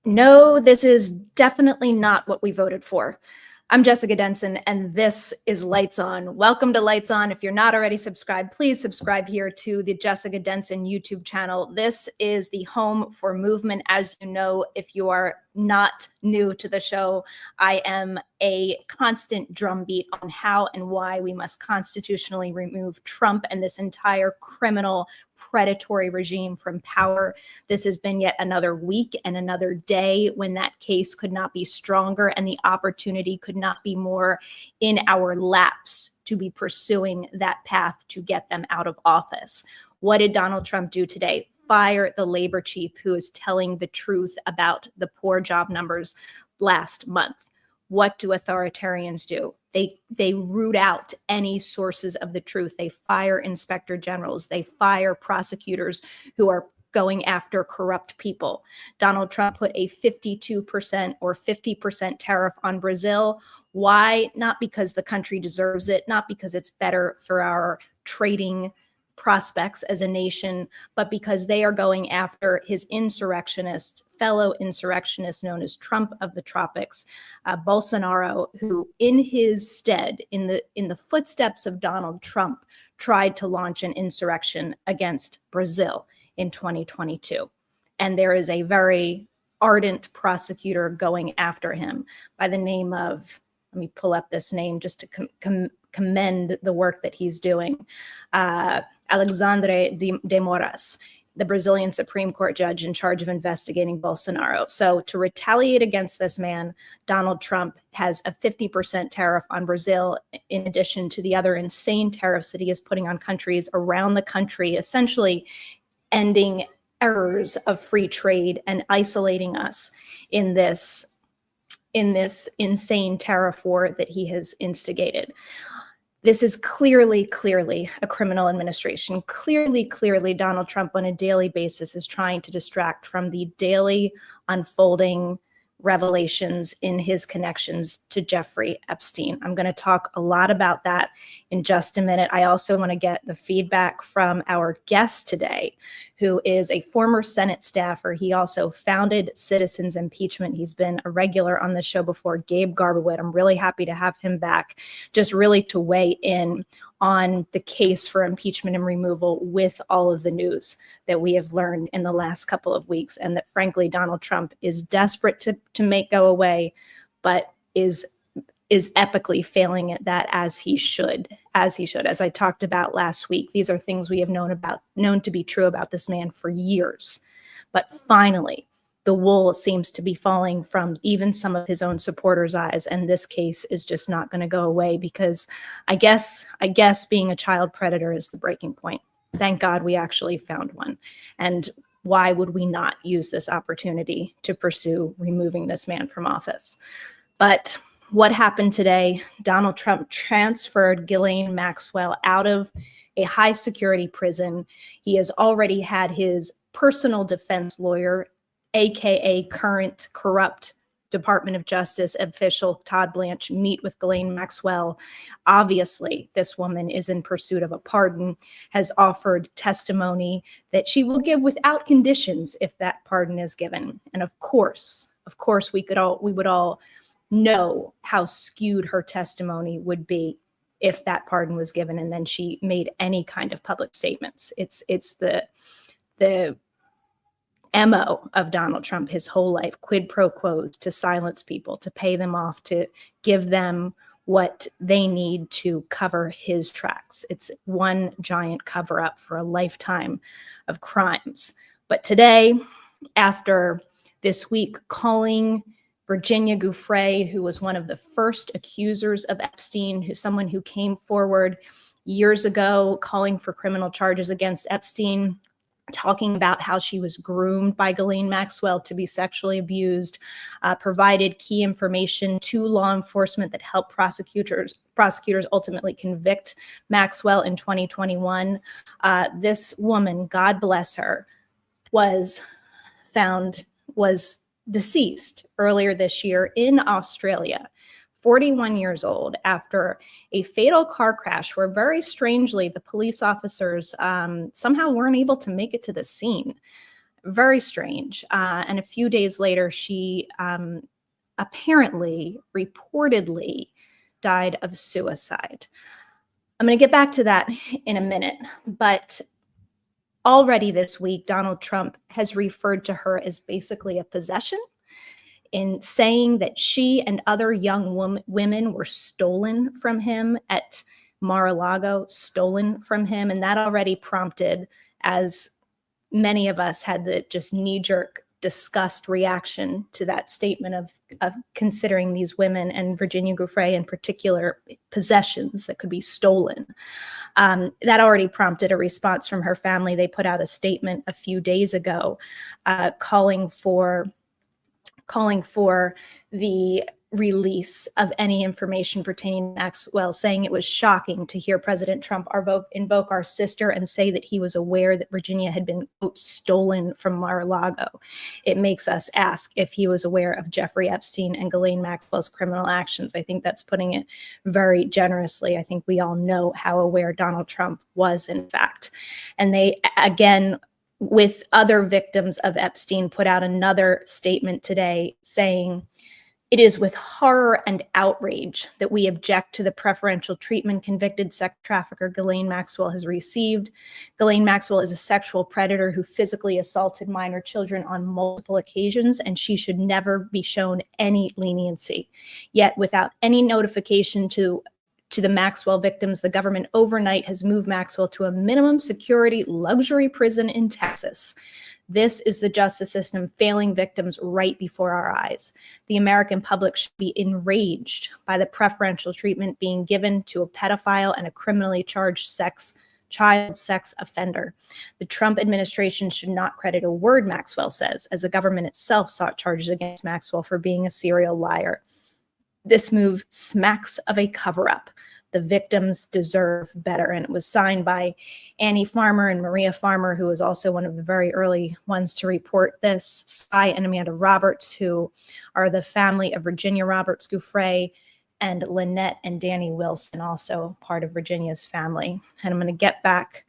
No, this is definitely not what we voted for. I'm Jessica Denson, and this is Lights On. Welcome to Lights On. If you're not already subscribed, please subscribe here to the Jessica Denson YouTube channel. This is the home for movement. As you know, if you are not new to the show, I am a constant drumbeat on how and why we must constitutionally remove Trump and this entire criminal predatory regime from power. This has been yet another week and another day when that case could not be stronger and the opportunity could not be more in our laps to be pursuing that path to get them out of office. What did Donald Trump do today? Fire the labor chief who is telling the truth about the poor job numbers last month. What do authoritarians do? They root out any sources of the truth. They fire inspector generals. They fire prosecutors who are going after corrupt people. Donald Trump put a 52% or 50% tariff on Brazil. Why? Not because the country deserves it, not because it's better for our trading prospects as a nation, but because they are going after his fellow insurrectionist known as Trump of the tropics, Bolsonaro, who in his stead, in the footsteps of Donald Trump, tried to launch an insurrection against Brazil in 2022. And there is a very ardent prosecutor going after him by the name of, let me pull up this name just to commend the work that he's doing, Alexandre de Moraes, the Brazilian Supreme Court judge in charge of investigating Bolsonaro. So to retaliate against this man, Donald Trump has a 50% tariff on Brazil, in addition to the other insane tariffs that he is putting on countries around the country, essentially ending errors of free trade and isolating us in this insane tariff war that he has instigated. This is clearly a criminal administration. Clearly, Donald Trump on a daily basis is trying to distract from the daily unfolding revelations in his connections to Jeffrey Epstein. I'm going to talk a lot about that in just a minute. I also want to get the feedback from our guest today, who is a former Senate staffer. He also founded Citizens Impeachment. He's been a regular on the show before, Gabe Garbowit. I'm really happy to have him back, just really to weigh in on the case for impeachment and removal with all of the news that we have learned in the last couple of weeks, and that frankly Donald Trump is desperate to make go away, but is epically failing at that as he should. As I talked about last week, these are things we have known to be true about this man for years. But finally, the wool seems to be falling from even some of his own supporters' eyes, and this case is just not going to go away because I guess being a child predator is the breaking point. Thank God we actually found one. And why would we not use this opportunity to pursue removing this man from office? But what happened today? Donald Trump transferred Ghislaine Maxwell out of a high security prison. He has already had his personal defense lawyer, AKA current corrupt Department of Justice official Todd Blanche, meet with Ghislaine Maxwell. Obviously, this woman is in pursuit of a pardon, has offered testimony that she will give without conditions if that pardon is given. And of course, we would all know how skewed her testimony would be if that pardon was given and then she made any kind of public statements. It's the MO of Donald Trump his whole life, quid pro quos, to silence people, to pay them off, to give them what they need to cover his tracks. It's one giant cover up for a lifetime of crimes. But today, after this week calling Virginia Giuffre, who was one of the first accusers of Epstein, someone who came forward years ago calling for criminal charges against Epstein, talking about how she was groomed by Ghislaine Maxwell to be sexually abused, provided key information to law enforcement that helped prosecutors ultimately convict Maxwell in 2021. This woman, God bless her, was deceased earlier this year in Australia, 41 years old, after a fatal car crash where very strangely the police officers somehow weren't able to make it to the scene. very strange. And a few days later, she apparently, reportedly, died of suicide. I'm going to get back to that in a minute, but already this week, Donald Trump has referred to her as basically a possession, in saying that she and other young women were stolen from him at Mar-a-Lago, stolen from him. And that already prompted, as many of us had the just knee-jerk disgust reaction to that statement of considering these women, and Virginia Giuffre in particular, possessions that could be stolen. That already prompted a response from her family. They put out a statement a few days ago calling for the release of any information pertaining to Maxwell, saying it was shocking to hear President Trump invoke our sister and say that he was aware that Virginia had been, quote, stolen from Mar-a-Lago. It makes us ask if he was aware of Jeffrey Epstein and Ghislaine Maxwell's criminal actions. I think that's putting it very generously. I think we all know how aware Donald Trump was, in fact. And they, again, with other victims of Epstein, put out another statement today saying, "It is with horror and outrage that we object to the preferential treatment convicted sex trafficker Ghislaine Maxwell has received. Ghislaine Maxwell is a sexual predator who physically assaulted minor children on multiple occasions, and she should never be shown any leniency. Yet, without any notification to the Maxwell victims, the government overnight has moved Maxwell to a minimum security luxury prison in Texas. This is the justice system failing victims right before our eyes. The American public should be enraged by the preferential treatment being given to a pedophile and a criminally charged child sex offender. The Trump administration should not credit a word Maxwell says, as the government itself sought charges against Maxwell for being a serial liar. This move smacks of a cover-up. The victims deserve better." And it was signed by Annie Farmer and Maria Farmer, who was also one of the very early ones to report this, Cy and Amanda Roberts, who are the family of Virginia Roberts Giuffre, and Lynette and Danny Wilson, also part of Virginia's family. And I'm going to get back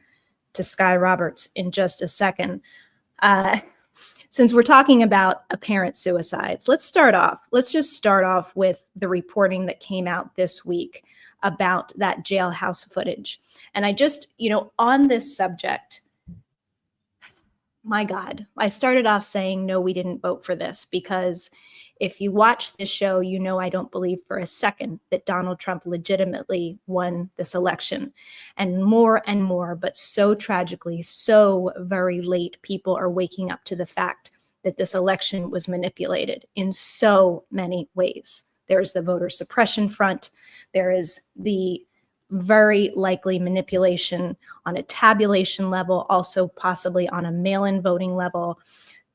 to Sky Roberts in just a second. Since we're talking about apparent suicides, let's just start off with the reporting that came out this week about that jailhouse footage. And I just, on this subject, my God, I started off saying, no, we didn't vote for this, because if you watch this show, I don't believe for a second that Donald Trump legitimately won this election. And more, but so tragically, so very late, people are waking up to the fact that this election was manipulated in so many ways. There's the voter suppression front. There is the very likely manipulation on a tabulation level, also possibly on a mail-in voting level.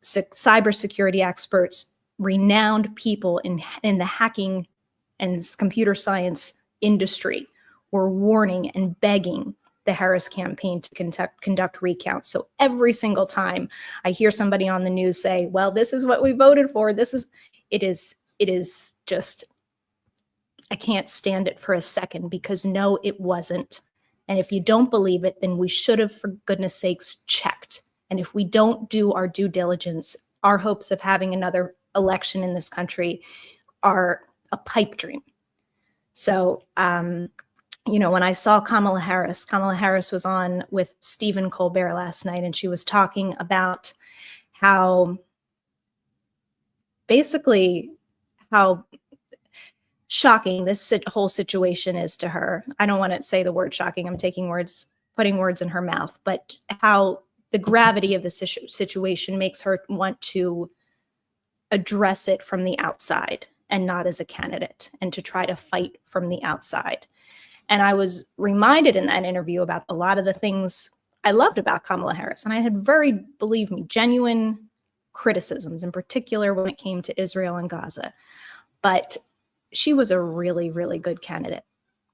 Cybersecurity experts, renowned people in the hacking and computer science industry were warning and begging the Harris campaign to conduct recounts. So every single time I hear somebody on the news say, well, this is what we voted for, it is just, I can't stand it for a second, because no, it wasn't. And if you don't believe it, then we should have, for goodness sakes, checked. And if we don't do our due diligence, our hopes of having another election in this country are a pipe dream. So, when I saw Kamala Harris was on with Stephen Colbert last night, and she was talking about how shocking this whole situation is to her. I don't want to say the word shocking. I'm putting words in her mouth, but how the gravity of the situation makes her want to address it from the outside and not as a candidate, and to try to fight from the outside. And I was reminded in that interview about a lot of the things I loved about Kamala Harris. And I had believe me, genuine criticisms, in particular when it came to Israel and Gaza. But she was a really, really good candidate.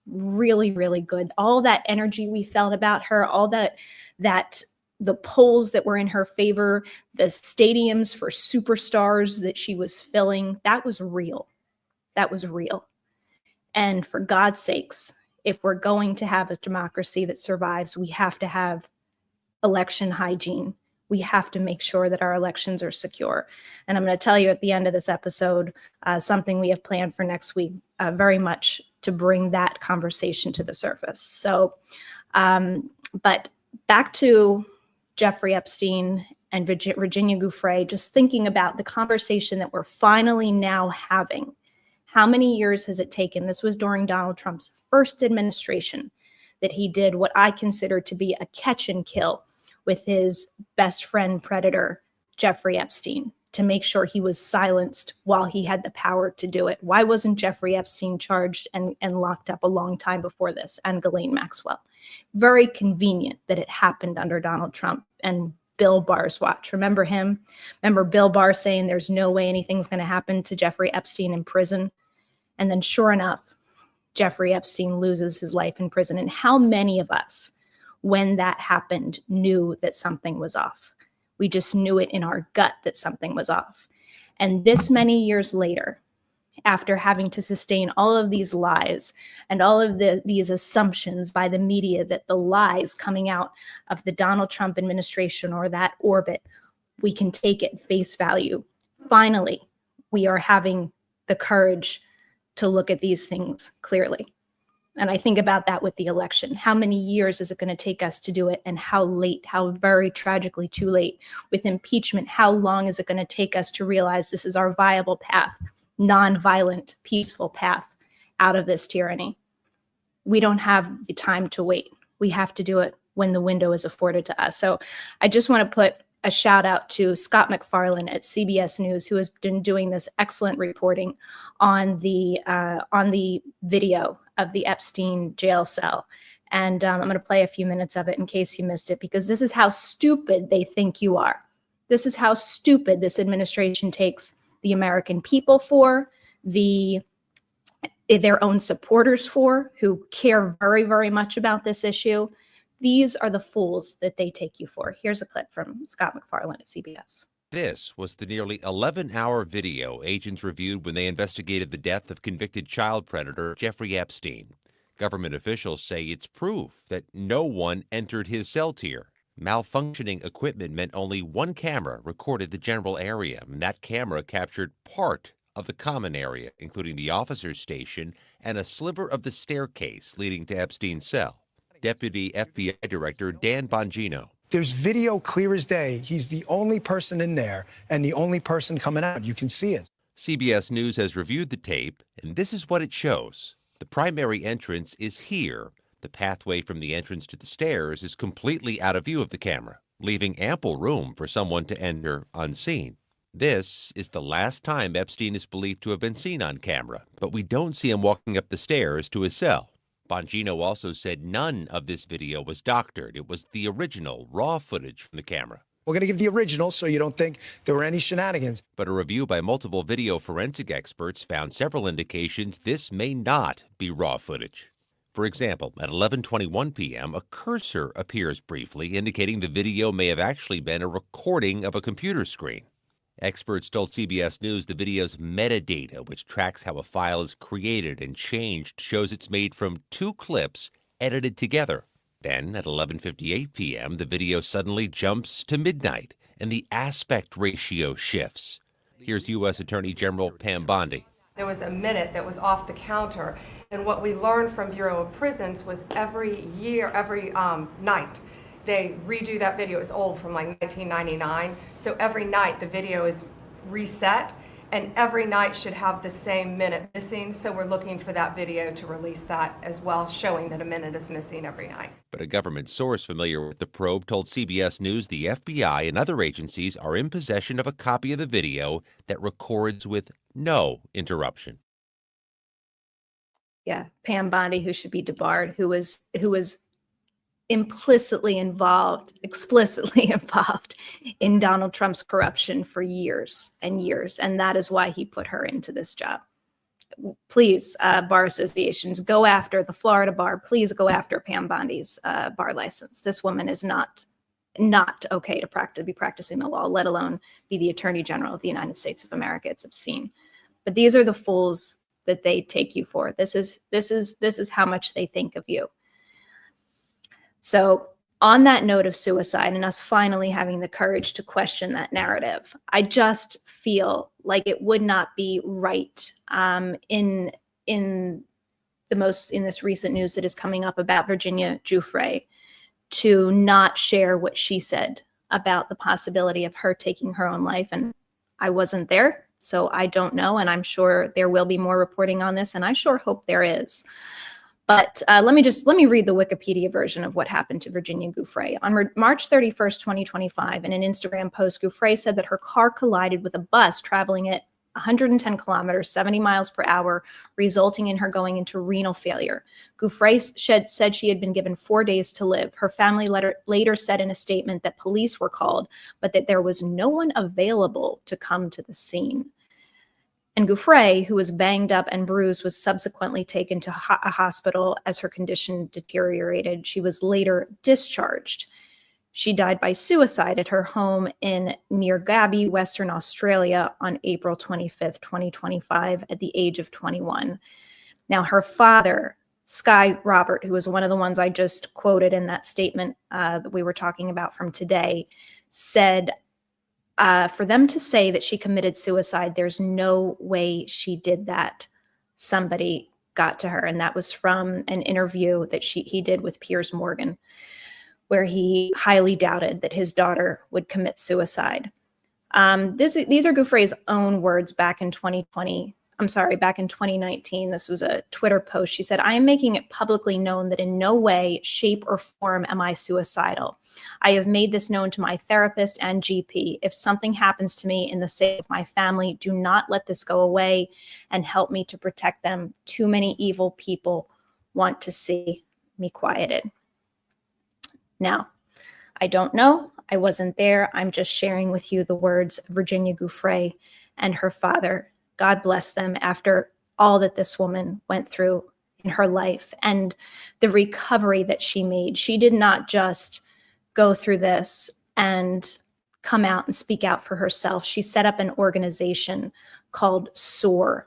Really, really good. All that energy we felt about her, all that the polls that were in her favor, the stadiums for superstars that she was filling, that was real. That was real. And for God's sakes, if we're going to have a democracy that survives, we have to have election hygiene. We have to make sure that our elections are secure. And I'm going to tell you at the end of this episode something we have planned for next week, very much to bring that conversation to the surface. So, but back to Jeffrey Epstein and Virginia Giuffre, just thinking about the conversation that we're finally now having. How many years has it taken? This was during Donald Trump's first administration that he did what I consider to be a catch and kill with his best friend predator, Jeffrey Epstein, to make sure he was silenced while he had the power to do it. Why wasn't Jeffrey Epstein charged and locked up a long time before this, and Ghislaine Maxwell? Very convenient that it happened under Donald Trump and Bill Barr's watch. Remember him? Remember Bill Barr saying there's no way anything's going to happen to Jeffrey Epstein in prison? And then sure enough, Jeffrey Epstein loses his life in prison. And how many of us, when that happened, knew that something was off? We just knew it in our gut that something was off. And this many years later, after having to sustain all of these lies and all of these assumptions by the media that the lies coming out of the Donald Trump administration or that orbit, we can take at face value. Finally, we are having the courage to look at these things clearly. And I think about that with the election. How many years is it going to take us to do it? And how late, how very tragically too late. With impeachment, how long is it going to take us to realize this is our viable path, nonviolent, peaceful path out of this tyranny? We don't have the time to wait. We have to do it when the window is afforded to us. So I just want to put a shout out to Scott McFarlane at CBS News, who has been doing this excellent reporting on the video of the Epstein jail cell. And I'm going to play a few minutes of it in case you missed it, because this is how stupid they think you are. This is how stupid this administration takes the American people for, their own supporters for, who care very, very much about this issue. These are the fools that they take you for. Here's a clip from Scott McFarlane at CBS. This was the nearly 11-hour video agents reviewed when they investigated the death of convicted child predator Jeffrey Epstein. Government officials say it's proof that no one entered his cell tier. Malfunctioning equipment meant only one camera recorded the general area, and that camera captured part of the common area, including the officer's station and a sliver of the staircase leading to Epstein's cell. Deputy FBI Director Dan Bongino. There's video clear as day. He's the only person in there and the only person coming out. You can see it. CBS News has reviewed the tape, and this is what it shows. The primary entrance is here. The pathway from the entrance to the stairs is completely out of view of the camera, leaving ample room for someone to enter unseen. This is the last time Epstein is believed to have been seen on camera, but we don't see him walking up the stairs to his cell. Bongino also said none of this video was doctored. It was the original, raw footage from the camera. We're going to give the original so you don't think there were any shenanigans. But a review by multiple video forensic experts found several indications this may not be raw footage. For example, at 11:21 p.m., a cursor appears briefly, indicating the video may have actually been a recording of a computer screen. Experts told CBS News the video's metadata, which tracks how a file is created and changed, shows it's made from two clips edited together. Then, at 11:58 p.m., the video suddenly jumps to midnight, and the aspect ratio shifts. Here's U.S. Attorney General Pam Bondi. There was a minute that was off the counter, and what we learned from Bureau of Prisons was every night, they redo that video. It's old, from like 1999. So every night the video is reset, and every night should have the same minute missing. So we're looking for that video to release that as well, showing that a minute is missing every night. But a government source familiar with the probe told CBS News the FBI and other agencies are in possession of a copy of the video that records with no interruption. Yeah, Pam Bondi, who should be debarred, who was implicitly involved, explicitly involved in Donald Trump's corruption for years and years. And that is why he put her into this job. Please, bar associations, go after the Florida bar. Please go after Pam Bondi's bar license. This woman is not okay to be practicing the law, let alone be the Attorney General of the United States of America. It's obscene. But these are the fools that they take you for. This is how much they think of you. So on that note of suicide and us finally having the courage to question that narrative, I just feel like it would not be right in this recent news that is coming up about Virginia Giuffre to not share what she said about the possibility of her taking her own life. And I wasn't there, so I don't know. And I'm sure there will be more reporting on this, and I sure hope there is. But let me read the Wikipedia version of what happened to Virginia Giuffre. On March 31st, 2025, in an Instagram post, Giuffre said that her car collided with a bus traveling at 110 kilometers, 70 miles per hour, resulting in her going into renal failure. Giuffre said she had been given 4 days to live. Her family later said in a statement that police were called, but that there was no one available to come to the scene. And Giuffre, who was banged up and bruised, was subsequently taken to a hospital as her condition deteriorated. She was later discharged. She died by suicide at her home in Neergabi, Western Australia on April 25th, 2025, at the age of 21. Now, her father, Sky Robert, who was one of the ones I just quoted in that statement that we were talking about from today, said, for them to say that she committed suicide, there's no way she did that. Somebody got to her. And that was from an interview that he did with Piers Morgan, where he highly doubted that his daughter would commit suicide. These are Giuffre's own words back in 2019. This was a Twitter post. She said, "I am making it publicly known that in no way, shape, or form am I suicidal. I have made this known to my therapist and GP. If something happens to me in the sake of my family, do not let this go away and help me to protect them. Too many evil people want to see me quieted." Now, I don't know. I wasn't there. I'm just sharing with you the words of Virginia Giuffre and her father. God bless them after all that this woman went through in her life and the recovery that she made. She did not just go through this and come out and speak out for herself. She set up an organization called SOAR,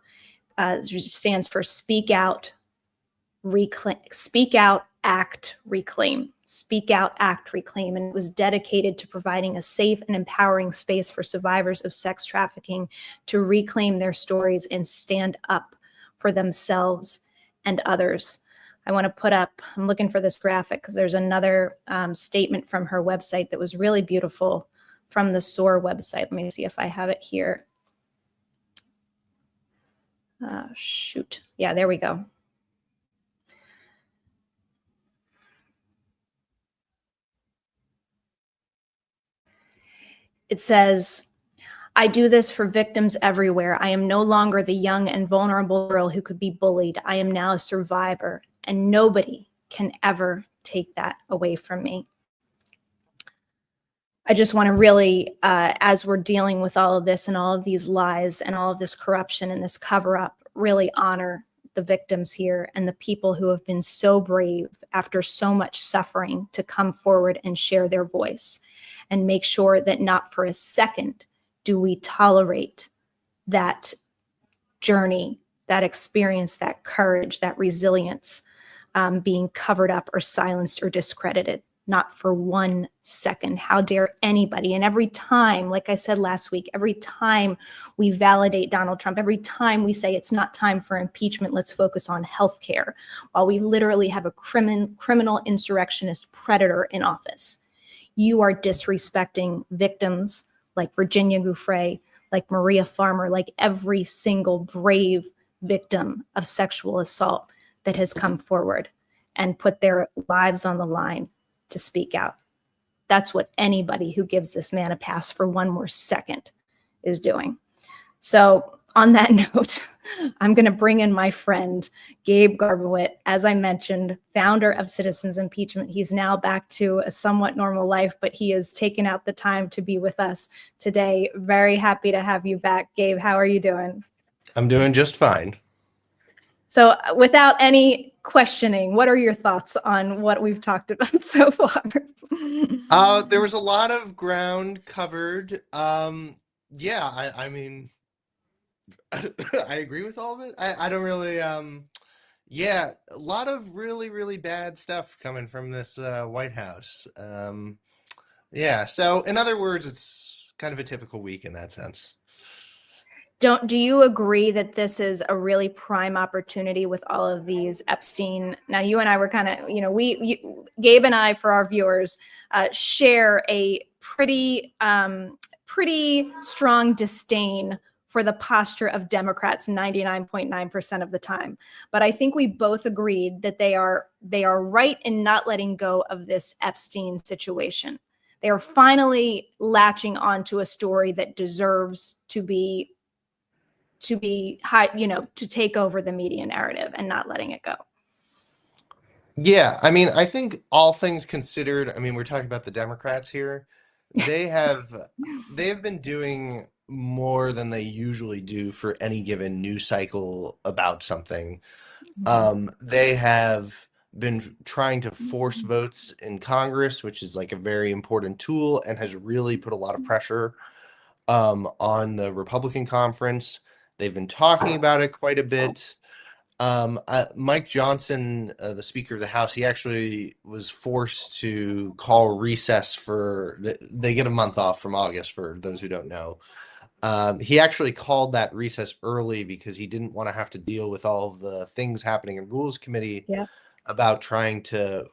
which stands for Speak Out, Reclaim, Speak Out, Act, Reclaim. Speak Out, Act, Reclaim. And it was dedicated to providing a safe and empowering space for survivors of sex trafficking to reclaim their stories and stand up for themselves and others. I want to put up, I'm looking for this graphic because there's another statement from her website that was really beautiful from the SOAR website. Let me see if I have it here. Shoot. Yeah, there we go. It says, "I do this for victims everywhere. I am no longer the young and vulnerable girl who could be bullied. I am now a survivor, and nobody can ever take that away from me." I just want to really, as we're dealing with all of this and all of these lies and all of this corruption and this cover up, really honor the victims here and the people who have been so brave after so much suffering to come forward and share their voice, and make sure that not for a second do we tolerate that journey, that experience, that courage, that resilience being covered up or silenced or discredited. Not for 1 second. How dare anybody? And every time, like I said last week, every time we validate Donald Trump, every time we say it's not time for impeachment, let's focus on healthcare, while we literally have a criminal insurrectionist predator in office. You are disrespecting victims like Virginia Giuffre, like Maria Farmer, like every single brave victim of sexual assault that has come forward and put their lives on the line to speak out. That's what anybody who gives this man a pass for one more second is doing. So on that note, I'm going to bring in my friend, Gabe Garbowit, as I mentioned, founder of Citizens Impeachment. He's now back to a somewhat normal life, but he has taken out the time to be with us today. Very happy to have you back, Gabe. How are you doing? I'm doing just fine. So without any questioning, what are your thoughts on what we've talked about so far? There was a lot of ground covered. I mean, I agree with all of it. I don't really, Yeah, a lot of really, really bad stuff coming from this White House. Yeah, so in other words, it's kind of a typical week in that sense. Do you agree that this is a really prime opportunity with all of these Epstein? Now, you and I were kind of, Gabe and I, for our viewers, share a pretty strong disdain for the posture of Democrats 99.9% of the time. But I think we both agreed that they are right in not letting go of this Epstein situation. They are finally latching onto a story that deserves to be high, to take over the media narrative and not letting it go. Yeah, I mean, I think all things considered, I mean, we're talking about the Democrats here. They have been doing more than they usually do for any given news cycle about something. They have been trying to force votes in Congress, which is like a very important tool and has really put a lot of pressure on the Republican conference. They've been talking about it quite a bit. Mike Johnson, the Speaker of the House, he actually was forced to call recess they get a month off from August, for those who don't know. He actually called that recess early because he didn't want to have to deal with all of the things happening in Rules Committee about trying to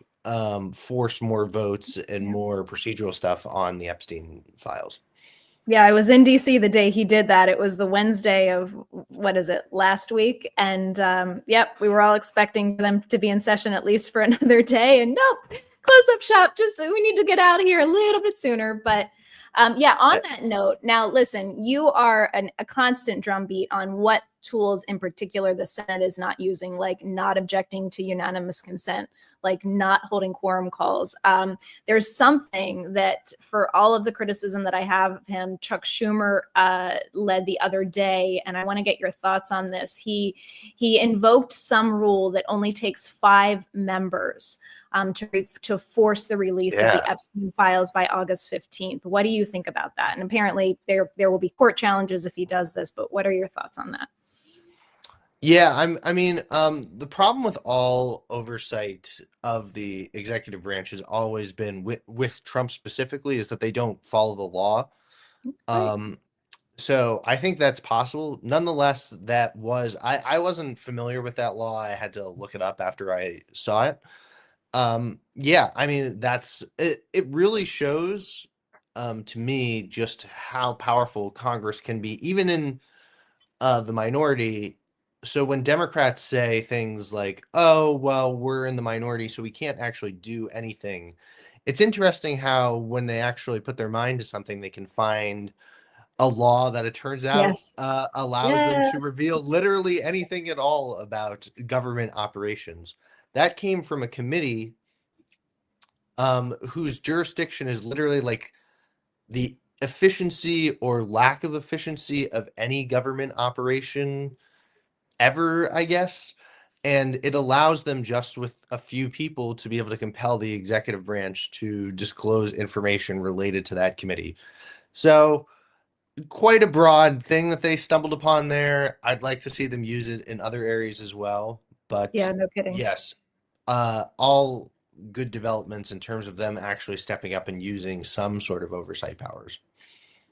force more votes and more procedural stuff on the Epstein files. Yeah, I was in DC the day he did that. It was the Wednesday of, last week. And we were all expecting them to be in session at least for another day. And nope, close up shop. We need to get out of here a little bit sooner. But on that note, now listen, you are a constant drumbeat on what tools in particular the Senate is not using, like not objecting to unanimous consent, like not holding quorum calls. There's something that, for all of the criticism that I have of him, Chuck Schumer led the other day, and I want to get your thoughts on this. He invoked some rule that only takes 5 members to force the release of the Epstein files by August 15th. What do you think about that? And apparently there will be court challenges if he does this, but what are your thoughts on that? Yeah, the problem with all oversight of the executive branch has always been with Trump specifically is that they don't follow the law. So I think that's possible. Nonetheless, I wasn't familiar with that law. I had to look it up after I saw it. I mean, it really shows to me just how powerful Congress can be, even in the minority. So when Democrats say things like, oh, well, we're in the minority, so we can't actually do anything. It's interesting how when they actually put their mind to something, they can find a law that it turns out allows them to reveal literally anything at all about government operations. That came from a committee whose jurisdiction is literally like the efficiency or lack of efficiency of any government operation ever, I guess. And it allows them, just with a few people, to be able to compel the executive branch to disclose information related to that committee. So quite a broad thing that they stumbled upon there. I'd like to see them use it in other areas as well. But yeah, no kidding. yes, all good developments in terms of them actually stepping up and using some sort of oversight powers.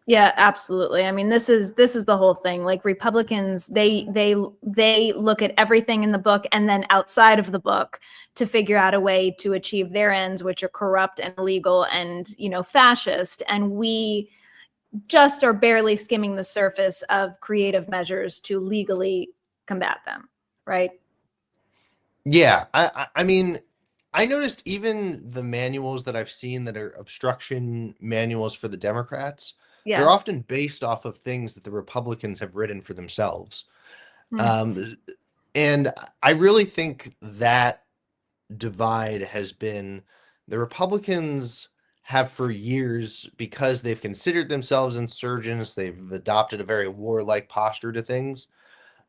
Yeah, absolutely. I mean, this is the whole thing. Like, Republicans, they look at everything in the book and then outside of the book to figure out a way to achieve their ends, which are corrupt and illegal and, fascist. And we just are barely skimming the surface of creative measures to legally combat them, right? Yeah, I mean, I noticed even the manuals that I've seen that are obstruction manuals for the Democrats, they're often based off of things that the Republicans have written for themselves. And I really think that divide has been, the Republicans have for years, because they've considered themselves insurgents, they've adopted a very warlike posture to things.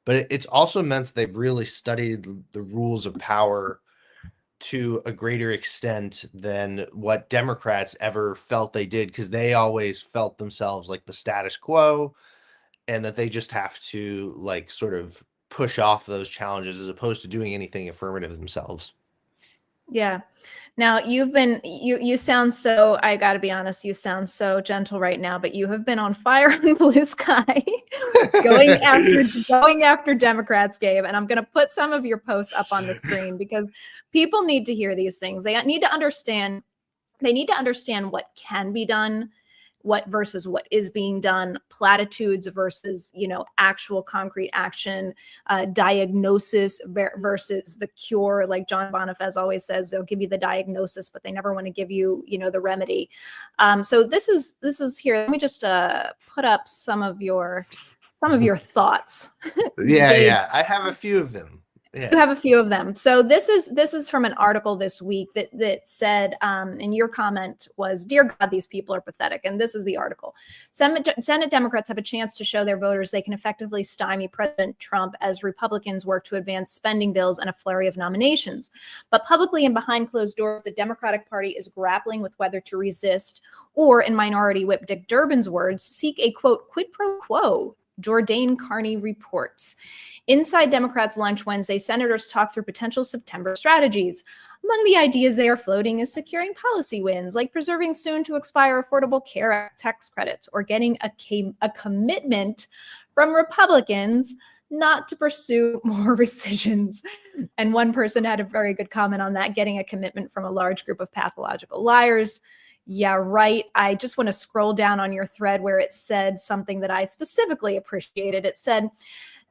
But it's also meant that they've really studied the rules of power to a greater extent than what Democrats ever felt they did, because they always felt themselves like the status quo, and that they just have to, like, sort of push off those challenges as opposed to doing anything affirmative themselves. Yeah. Now you sound so, I got to be honest, you sound so gentle right now, but you have been on fire in Blue Sky going after Democrats, Gabe, and I'm going to put some of your posts up on the screen because people need to hear these things. They need to understand what can be done, what versus what is being done, platitudes versus, actual concrete action, diagnosis versus the cure. Like John Bonifaz always says, they'll give you the diagnosis, but they never want to give you, the remedy. So this is here. Let me just put up some of your thoughts. Yeah. I have a few of them. Yeah. You have a few of them. So this is from an article this week that said, and your comment was, "Dear God, these people are pathetic." And this is the article. Senate Democrats have a chance to show their voters they can effectively stymie President Trump as Republicans work to advance spending bills and a flurry of nominations. But publicly and behind closed doors, the Democratic Party is grappling with whether to resist or, in Minority Whip Dick Durbin's words, seek a, quote, quid pro quo, Jordan Carney reports. Inside Democrats' lunch Wednesday, senators talked through potential September strategies. Among the ideas they are floating is securing policy wins, like preserving soon-to-expire Affordable Care Act tax credits or getting a commitment from Republicans not to pursue more rescissions. And one person had a very good comment on that, getting a commitment from a large group of pathological liars. Yeah, right. I just want to scroll down on your thread where it said something that I specifically appreciated. It said,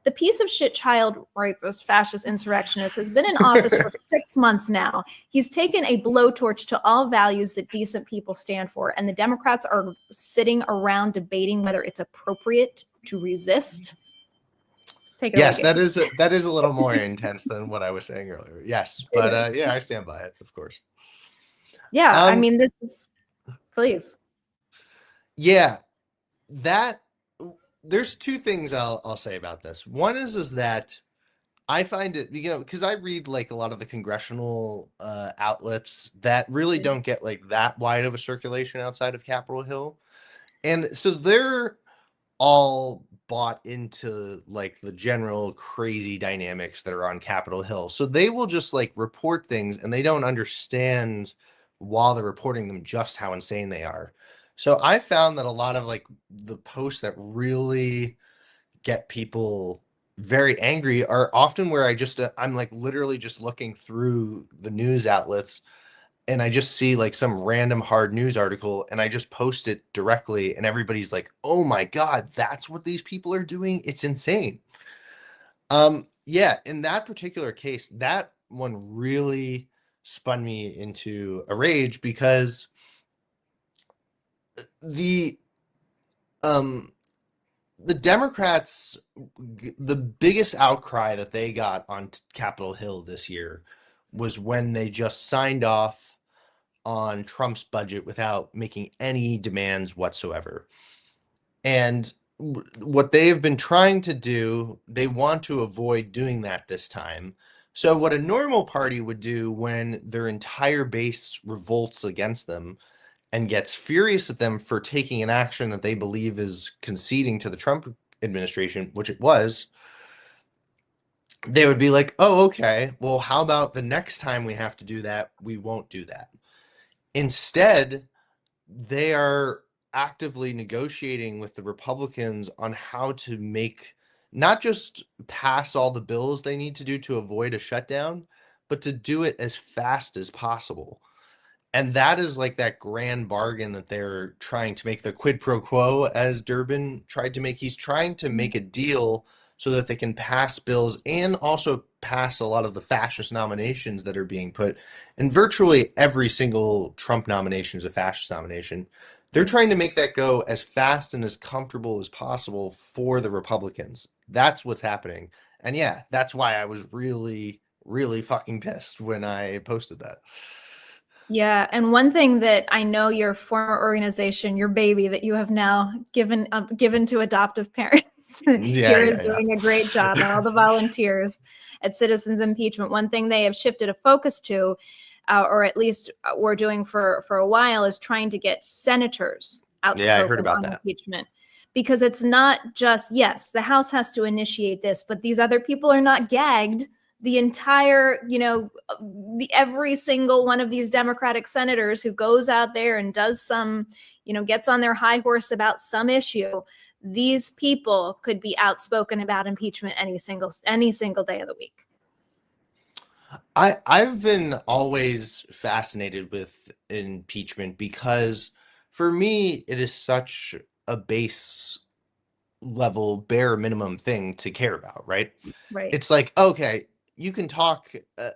"The piece of shit child rapist, fascist insurrectionist has been in office for 6 months now. He's taken a blowtorch to all values that decent people stand for, and the Democrats are sitting around debating whether it's appropriate to resist." Take it Yes, away, that is a little more intense than what I was saying earlier. Yes, but yeah, I stand by it, of course. Yeah, I mean, this is, please. Yeah, there's two things I'll say about this. One is that I find it, because I read like a lot of the congressional outlets that really don't get like that wide of a circulation outside of Capitol Hill. And so they're all bought into like the general crazy dynamics that are on Capitol Hill. So they will just like report things and they don't understand while they're reporting them just how insane they are. So I found that a lot of like the posts that really get people very angry are often where I'm like literally just looking through the news outlets and I just see like some random hard news article and I just post it directly and everybody's like, "Oh my God, that's what these people are doing? It's insane." Yeah, in that particular case, that one really spun me into a rage because the Democrats, the biggest outcry that they got on Capitol Hill this year was when they just signed off on Trump's budget without making any demands whatsoever. And what they have been trying to do, they want to avoid doing that this time. So what a normal party would do when their entire base revolts against them and gets furious at them for taking an action that they believe is conceding to the Trump administration, which it was, they would be like, "Oh, okay, well, how about the next time we have to do that, we won't do that." Instead, they are actively negotiating with the Republicans on how to make, not just pass all the bills they need to do to avoid a shutdown, but to do it as fast as possible. And that is like that grand bargain that they're trying to make, the quid pro quo, as Durbin tried to make. He's trying to make a deal so that they can pass bills and also pass a lot of the fascist nominations that are being put. And virtually every single Trump nomination is a fascist nomination. They're trying to make that go as fast and as comfortable as possible for the Republicans. That's what's happening. And yeah, that's why I was really, really fucking pissed when I posted that. Yeah, and one thing that I know your former organization, your baby that you have now given to adoptive parents, here is doing a great job, and all the volunteers at Citizens Impeachment. One thing they have shifted a focus to, or at least we're doing for a while, is trying to get senators outspoken on impeachment. because it's not just, yes, the House has to initiate this, but these other people are not gagged. The entire, every single one of these Democratic senators who goes out there and does some, gets on their high horse about some issue, these people could be outspoken about impeachment any single day of the week. I've been always fascinated with impeachment because for me it is such a base level bare minimum thing to care about, right? Right. It's like, okay, you can talk,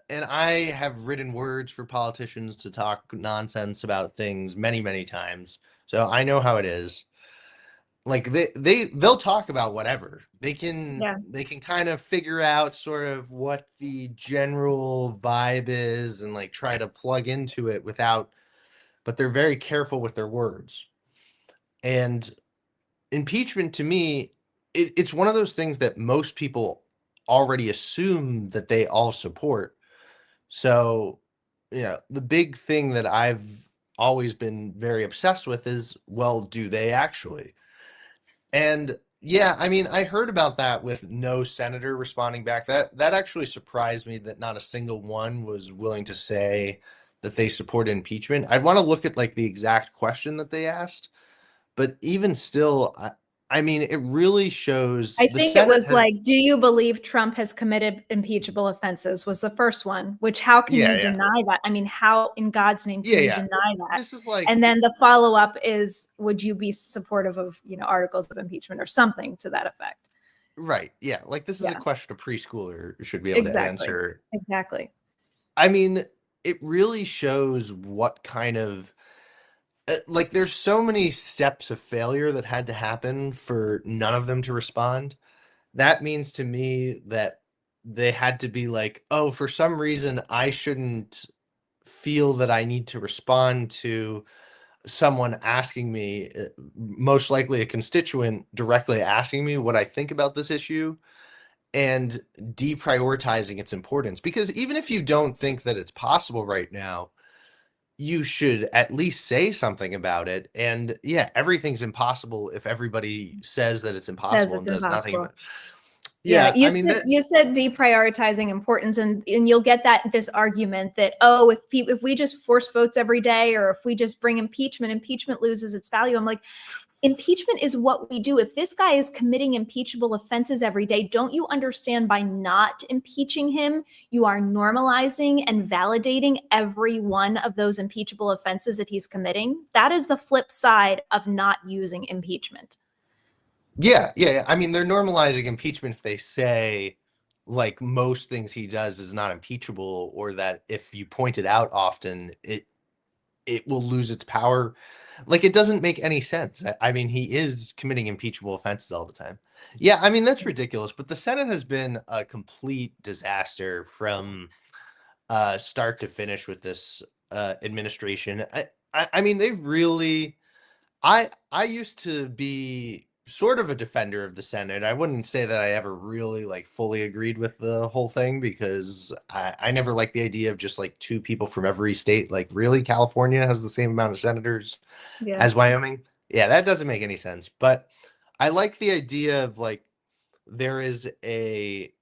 and I have written words for politicians to talk nonsense about things many, many times. So I know how it is. Like they'll talk about whatever. They can kind of figure out sort of what the general vibe is and like try to plug into it but they're very careful with their words. And impeachment to me, it's one of those things that most people already assume that they all support. So, the big thing that I've always been very obsessed with is, well, do they actually? And yeah, I mean, I heard about that with no senator responding back. That actually surprised me that not a single one was willing to say that they support impeachment. I'd want to look at like the exact question that they asked, but even still, I mean, it really shows I the think Senate it was like, do you believe Trump has committed impeachable offenses was the first one, which how can you deny that? I mean, how in God's name can you deny that? This is like, and then the follow-up is, would you be supportive of, articles of impeachment or something to that effect? Right. Yeah. Like this is a question a preschooler should be able to answer. Exactly. I mean, it really shows what kind of, like there's so many steps of failure that had to happen for none of them to respond. That means to me that they had to be like, oh, for some reason I shouldn't feel that I need to respond to someone asking me, most likely a constituent directly asking me what I think about this issue and deprioritizing its importance. Because even if you don't think that it's possible right now, you should at least say something about it. And yeah, everything's impossible if everybody says that it's impossible and does nothing about it. Yeah, you I mean you said deprioritizing importance, and you'll get this argument that, oh, if we just force votes every day, or if we just bring impeachment loses its value. I'm like, impeachment is what we do. If this guy is committing impeachable offenses every day, don't you understand by not impeaching him, you are normalizing and validating every one of those impeachable offenses that he's committing? That is the flip side of not using impeachment. Yeah. I mean, they're normalizing impeachment if they say, like, most things he does is not impeachable, or that if you point it out often, it will lose its power. Like, it doesn't make any sense. I mean, he is committing impeachable offenses all the time. Yeah, I mean, that's ridiculous. But the Senate has been a complete disaster from start to finish with this administration. I mean, they really. I used to be sort of a defender of the Senate. I wouldn't say that I ever really like fully agreed with the whole thing because I never liked the idea of just like two people from every state. Like, really, California has the same amount of senators as Wyoming? Yeah, that doesn't make any sense. But I like the idea of like there is a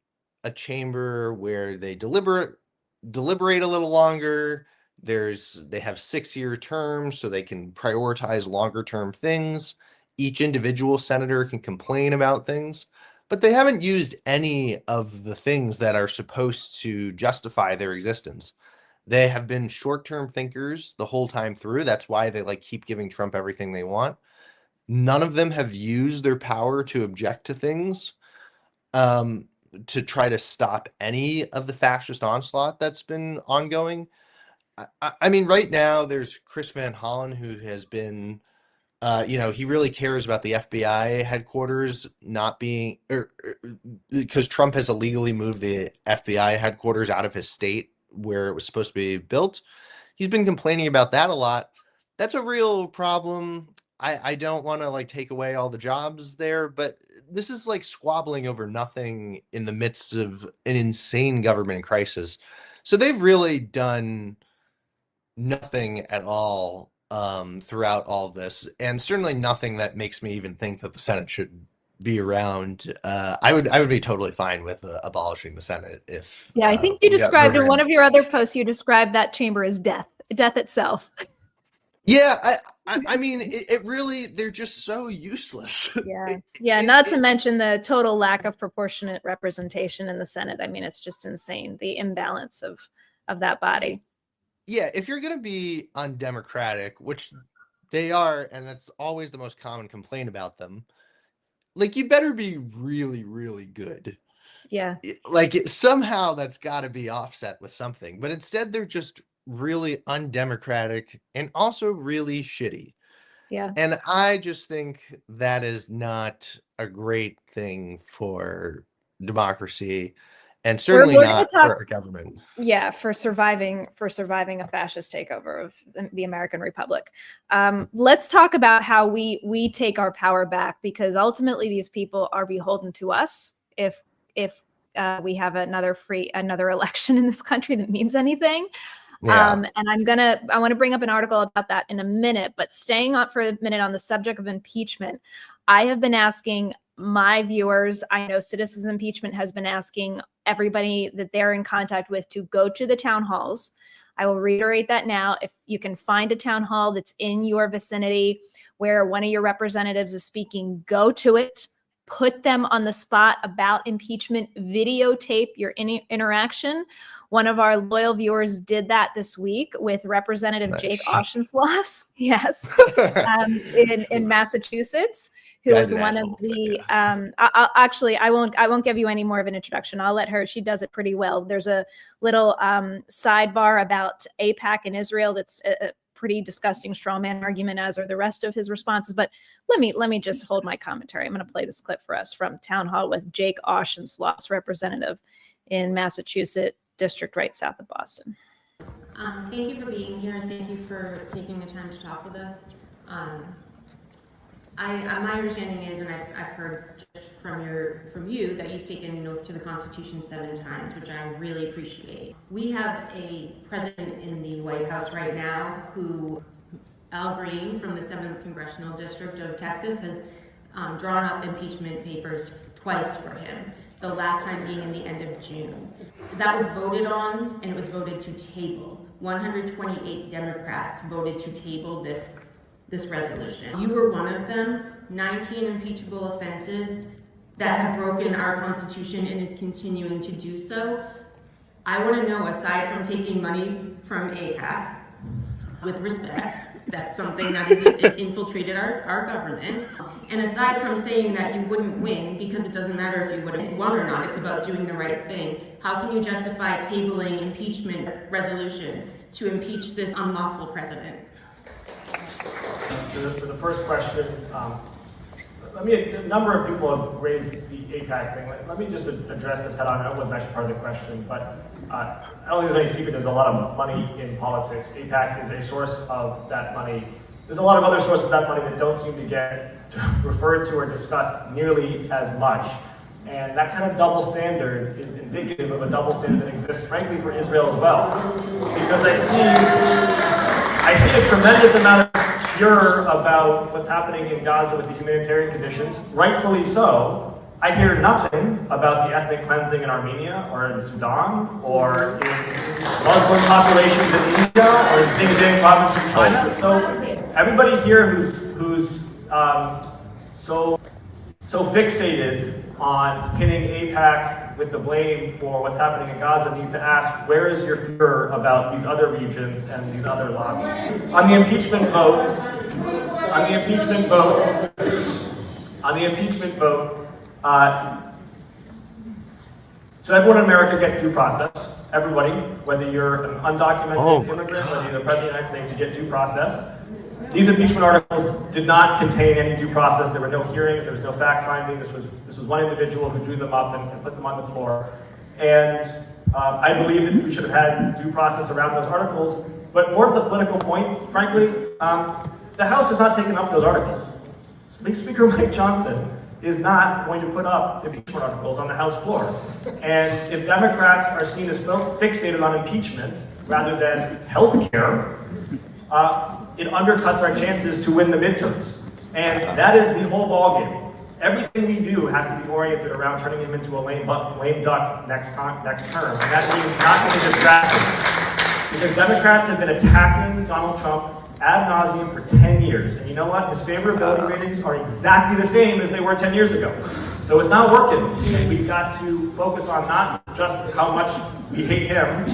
chamber where they deliberate a little longer. They have 6-year terms so they can prioritize longer term things. Each individual senator can complain about things, but they haven't used any of the things that are supposed to justify their existence. They have been short-term thinkers the whole time through. That's why they like keep giving Trump everything they want. None of them have used their power to object to things, to try to stop any of the fascist onslaught that's been ongoing. I mean, right now there's Chris Van Hollen, who has been, he really cares about the FBI headquarters not being, because Trump has illegally moved the FBI headquarters out of his state where it was supposed to be built. He's been complaining about that a lot. That's a real problem. I don't want to like take away all the jobs there, but this is like squabbling over nothing in the midst of an insane government crisis. So they've really done nothing at all throughout all of this, and certainly nothing that makes me even think that the Senate should be around. I would be totally fine with abolishing the Senate if. Yeah, I think you we got described in rid- one of your other posts, you described that chamber as death itself. Yeah, I mean, it really, they're just so useless. Yeah. Not to mention the total lack of proportionate representation in the Senate. I mean, it's just insane, the imbalance of that body. Yeah, if you're going to be undemocratic, which they are, and that's always the most common complaint about them, like, you better be really, really good. Yeah. Somehow that's got to be offset with something, but instead they're just really undemocratic and also really shitty. Yeah. And I just think that is not a great thing for democracy, and certainly not for a government. Yeah, for surviving a fascist takeover of the American Republic. Let's talk about how we take our power back, because ultimately these people are beholden to us if we have another election in this country that means anything. Yeah. And I want to bring up an article about that in a minute, but staying on for a minute on the subject of impeachment, I have been asking my viewers, I know Citizens Impeachment has been asking everybody that they're in contact with to go to the town halls. I will reiterate that now. If you can find a town hall that's in your vicinity where one of your representatives is speaking, go to it. Put them on the spot about impeachment, videotape your interaction. One of our loyal viewers did that this week with Representative Jake Auchincloss, yes, in Massachusetts, who is one of the. I won't give you any more of an introduction. I'll let her. She does it pretty well. There's a little sidebar about AIPAC in Israel that's a pretty disgusting straw man argument, as are the rest of his responses. But let me just hold my commentary. I'm going to play this clip for us from Town Hall with Jake Auchincloss, representative in Massachusetts district right south of Boston. Thank you for being here, and thank you for taking the time to talk with us. My understanding is, and I've heard from you that you've taken an oath to the Constitution 7 times, which I really appreciate. We have a president in the White House right now who, Al Green from the 7th Congressional District of Texas, has drawn up impeachment papers twice for him, the last time being in the end of June. That was voted on, and it was voted to table. 128 Democrats voted to table this resolution. You were one of them. 19 impeachable offenses that have broken our Constitution and is continuing to do so. I want to know, aside from taking money from AIPAC, with respect, that's something that has infiltrated our government, and aside from saying that you wouldn't win, because it doesn't matter if you would have won or not, it's about doing the right thing, how can you justify tabling impeachment resolution to impeach this unlawful president? To the first question, a number of people have raised the AIPAC thing. Let me just address this head on. That wasn't actually part of the question, but I don't think there's any secret there's a lot of money in politics. AIPAC is a source of that money. There's a lot of other sources of that money that don't seem to get referred to or discussed nearly as much. And that kind of double standard is indicative of a double standard that exists, frankly, for Israel as well. Because I see a tremendous amount of furor about what's happening in Gaza with the humanitarian conditions, rightfully so. I hear nothing about the ethnic cleansing in Armenia or in Sudan or in Muslim populations in India or in Xinjiang province in China. So everybody here who's so fixated on pinning AIPAC with the blame for what's happening in Gaza needs to ask, where is your fear about these other regions and these other lobbies? On the impeachment vote, so everyone in America gets due process. Everybody, whether you're an undocumented immigrant, whether you're the president of the United States, you get due process. These impeachment articles did not contain any due process. There were no hearings. There was no fact finding. This was one individual who drew them up and put them on the floor. And I believe that we should have had due process around those articles. But more to the political point, frankly, the House has not taken up those articles. Speaker Mike Johnson is not going to put up impeachment articles on the House floor. And if Democrats are seen as fixated on impeachment rather than health care, it undercuts our chances to win the midterms. And that is the whole ballgame. Everything we do has to be oriented around turning him into a lame duck next term. And that means not getting distracted. Because Democrats have been attacking Donald Trump ad nauseum for 10 years. And you know what? His favorability ratings are exactly the same as they were 10 years ago. So it's not working. And we've got to focus on not just how much we hate him,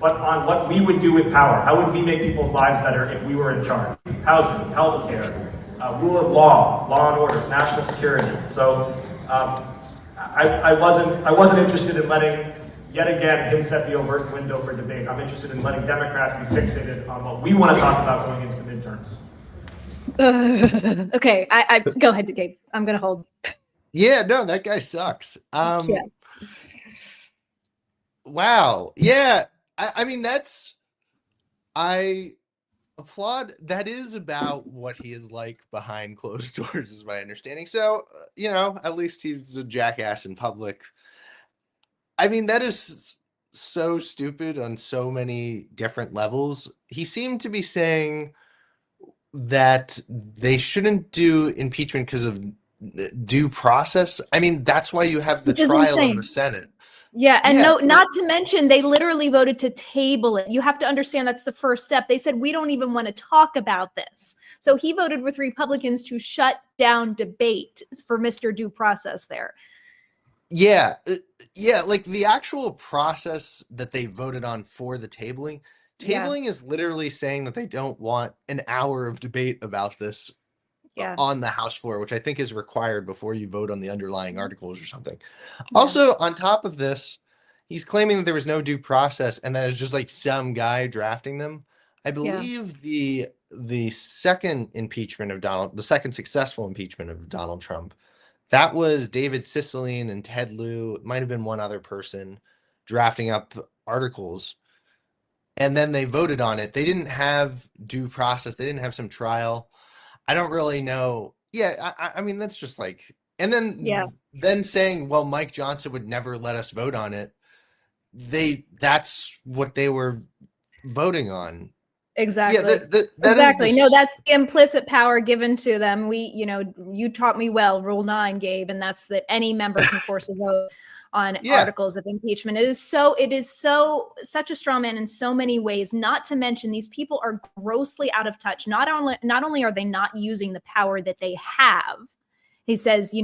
but on what we would do with power. How would we make people's lives better if we were in charge? Housing, healthcare, rule of law, law and order, national security. So I wasn't interested in letting, yet again, him set the overt window for debate. I'm interested in letting Democrats be fixated on what we want to talk about going into the midterms. Okay, I go ahead, Gabe. I'm gonna hold. Yeah, no, that guy sucks. Yeah. Wow. Yeah. I mean, I applaud. That is about what he is like behind closed doors, is my understanding. So, at least he's a jackass in public. I mean, that is so stupid on so many different levels. He seemed to be saying that they shouldn't do impeachment because of due process. I mean, that's why you have the trial in the Senate. Yeah, and no, not to mention they literally voted to table it. You have to understand that's the first step. They said we don't even want to talk about this. So he voted with Republicans to shut down debate for Mr. Due Process there. Yeah, like the actual process that they voted on for the tabling is literally saying that they don't want an hour of debate about this on the House floor, which I think is required before you vote on the underlying articles or something. Also, on top of this, he's claiming that there was no due process and that it's just like some guy drafting them. I believe the second impeachment of the second successful impeachment of Donald Trump, that was David Cicilline and Ted Lieu. It might have been one other person drafting up articles. And then they voted on it. They didn't have due process. They didn't have some trial. I don't really know. Yeah, I mean, that's just like, and then saying, well, Mike Johnson would never let us vote on it. That's what they were voting on. Exactly. Yeah, exactly. No, that's the implicit power given to them. You taught me well, Rule 9, Gabe, and that's that any member can force a vote on articles of impeachment. It is such a straw man in so many ways, not to mention these people are grossly out of touch. Not only are they not using the power that they have, he says,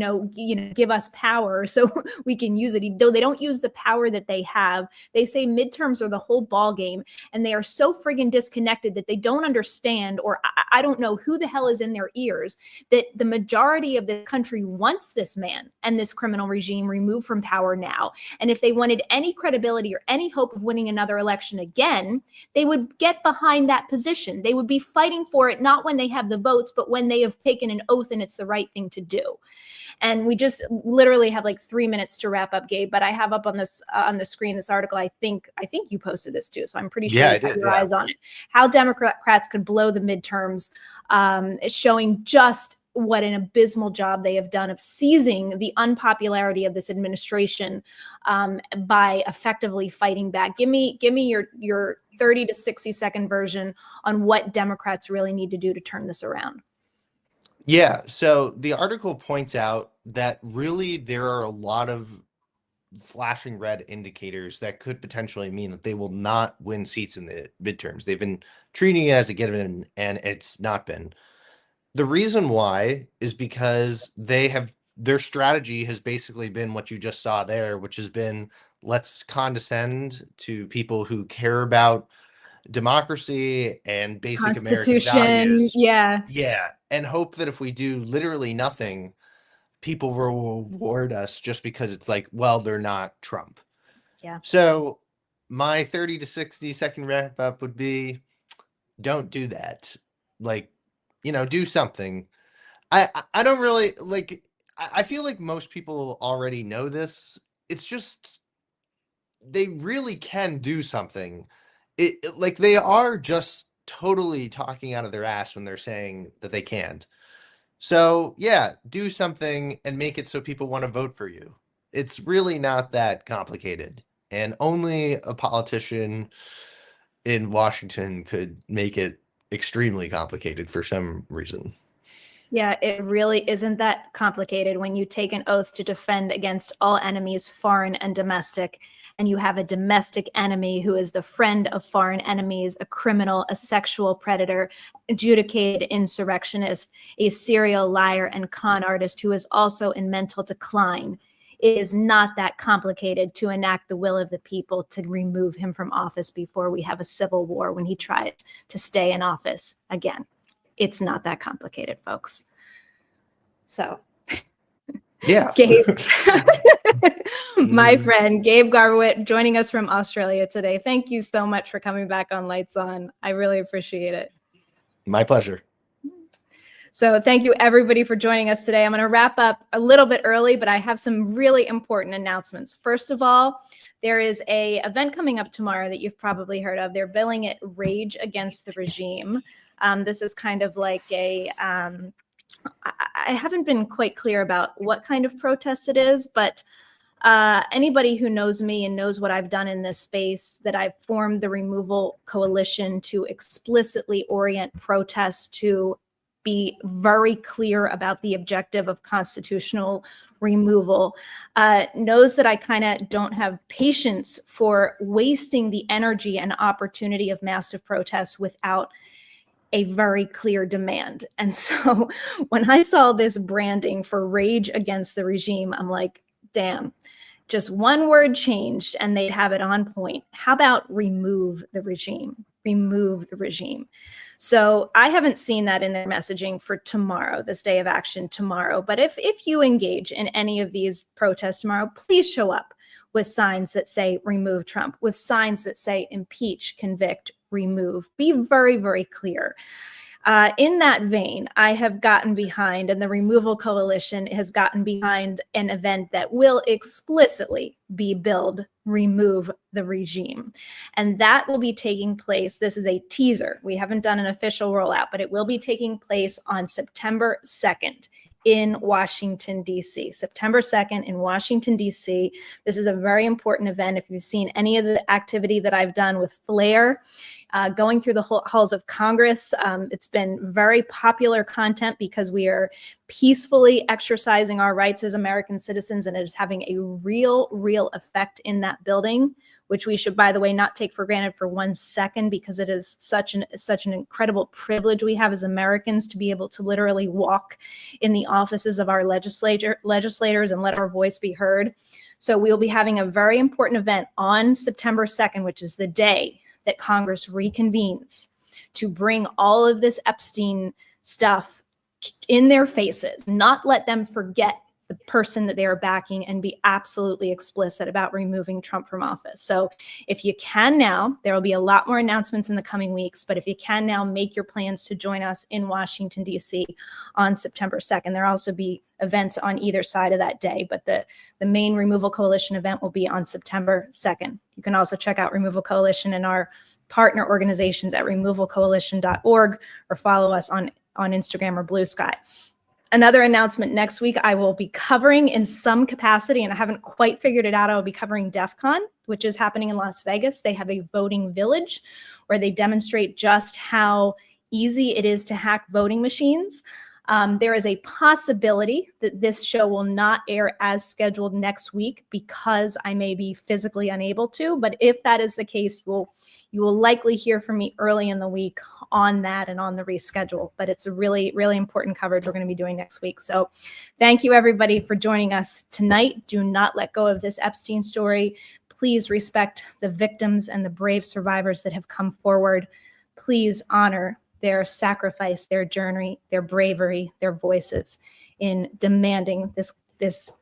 give us power so we can use it. They don't use the power that they have. They say midterms are the whole ball game, and they are so friggin' disconnected that they don't understand, or I don't know who the hell is in their ears, that the majority of the country wants this man and this criminal regime removed from power now. And if they wanted any credibility or any hope of winning another election again, they would get behind that position. They would be fighting for it, not when they have the votes, but when they have taken an oath and it's the right thing to do. And we just literally have like 3 minutes to wrap up, Gabe, but I have up on the screen this article. I think you posted this too, so I'm pretty sure you have your eyes on it. How Democrats could blow the midterms, showing just what an abysmal job they have done of seizing the unpopularity of this administration by effectively fighting back. Give me your 30 to 60 second version on what Democrats really need to do to turn this around. Yeah, so the article points out that really there are a lot of flashing red indicators that could potentially mean that they will not win seats in the midterms. They've been treating it as a given, and it's not been. The reason why is because their strategy has basically been what you just saw there, which has been, let's condescend to people who care about democracy and basic American values. Yeah. And hope that if we do literally nothing, people will reward us just because it's like, well, they're not Trump. Yeah. So my 30 to 60 second wrap up would be, don't do that. Like, do something. I don't really like, I feel like most people already know this. It's just, they really can do something. Like they are just totally talking out of their ass when they're saying that they can't. So yeah, do something and make it so people want to vote for you. It's really not that complicated, and only a politician in Washington could make it extremely complicated for some reason. Yeah, it really isn't that complicated when you take an oath to defend against all enemies, foreign and domestic, and you have a domestic enemy who is the friend of foreign enemies, a criminal, a sexual predator, adjudicated insurrectionist, a serial liar and con artist who is also in mental decline. It is not that complicated to enact the will of the people to remove him from office before we have a civil war when he tries to stay in office again. It's not that complicated, folks. So, Yeah. Gabe, my friend, Gabe Garbowit, joining us from Australia today. Thank you so much for coming back on Lights On. I really appreciate it. My pleasure. So thank you everybody for joining us today. I'm going to wrap up a little bit early, but I have some really important announcements. First of all, there is a event coming up tomorrow that you've probably heard of. They're billing it Rage Against the Regime. This is kind of like a, I haven't been quite clear about what kind of protest it is, but anybody who knows me and knows what I've done in this space, that I've formed the Removal Coalition to explicitly orient protests to be very clear about the objective of constitutional removal, knows that I kind of don't have patience for wasting the energy and opportunity of massive protests without a very clear demand. And so when I saw this branding for Rage Against the Regime, I'm like, damn, just one word changed and they'd have it on point. How about remove the regime? Remove the regime. So I haven't seen that in their messaging for tomorrow, this day of action tomorrow. But if you engage in any of these protests tomorrow, please show up with signs that say remove Trump, with signs that say impeach, convict, remove. Be very, very clear. In that vein, I have gotten behind, and the Removal Coalition has gotten behind an event that will explicitly be billed Remove the Regime. And that will be taking place. This is a teaser. We haven't done an official rollout, but it will be taking place on September 2nd in Washington, D.C. September 2nd in Washington, D.C. This is a very important event. If you've seen any of the activity that I've done with Flair, going through the halls of Congress, it's been very popular content because we are peacefully exercising our rights as American citizens, and it is having a real effect in that building, which we should, by the way, not take for granted for 1 second, because it is such an incredible privilege we have as Americans to be able to literally walk in the offices of our legislators and let our voice be heard. So we'll be having a very important event on September 2nd, which is the day that Congress reconvenes to bring all of this Epstein stuff in their faces, not let them forget the person that they are backing, and be absolutely explicit about removing Trump from office. So if you can now, there will be a lot more announcements in the coming weeks, but if you can now, make your plans to join us in Washington, D.C. on September 2nd. There'll also be events on either side of that day, but the main Removal Coalition event will be on September 2nd. You can also check out Removal Coalition and our partner organizations at removalcoalition.org, or follow us on Instagram or Blue Sky. Another announcement next week, I will be covering in some capacity, and I haven't quite figured it out. I will be covering DEF CON, which is happening in Las Vegas. They have a voting village where they demonstrate just how easy it is to hack voting machines. There is a possibility that this show will not air as scheduled next week because I may be physically unable to. But if that is the case, you will likely hear from me early in the week on that and on the reschedule. But it's a really important coverage we're going to be doing next week. So thank you, everybody, for joining us tonight. Do not let go of this Epstein story. Please respect the victims and the brave survivors that have come forward. Please honor their sacrifice, their journey, their bravery, their voices in demanding this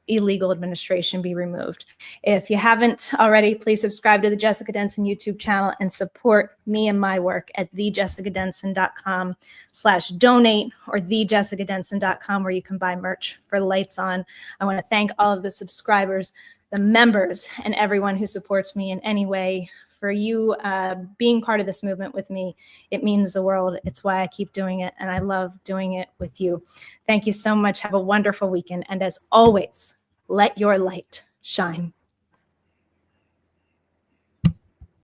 illegal administration be removed. If you haven't already, please subscribe to the Jessica Denson YouTube channel and support me and my work at thejessicadenson.com/donate or thejessicadenson.com, where you can buy merch for Lights On. I want to thank all of the subscribers, the members, and everyone who supports me in any way. For you being part of this movement with me, it means the world. It's why I keep doing it, and I love doing it with you. Thank you so much. Have a wonderful weekend. And as always, let your light shine.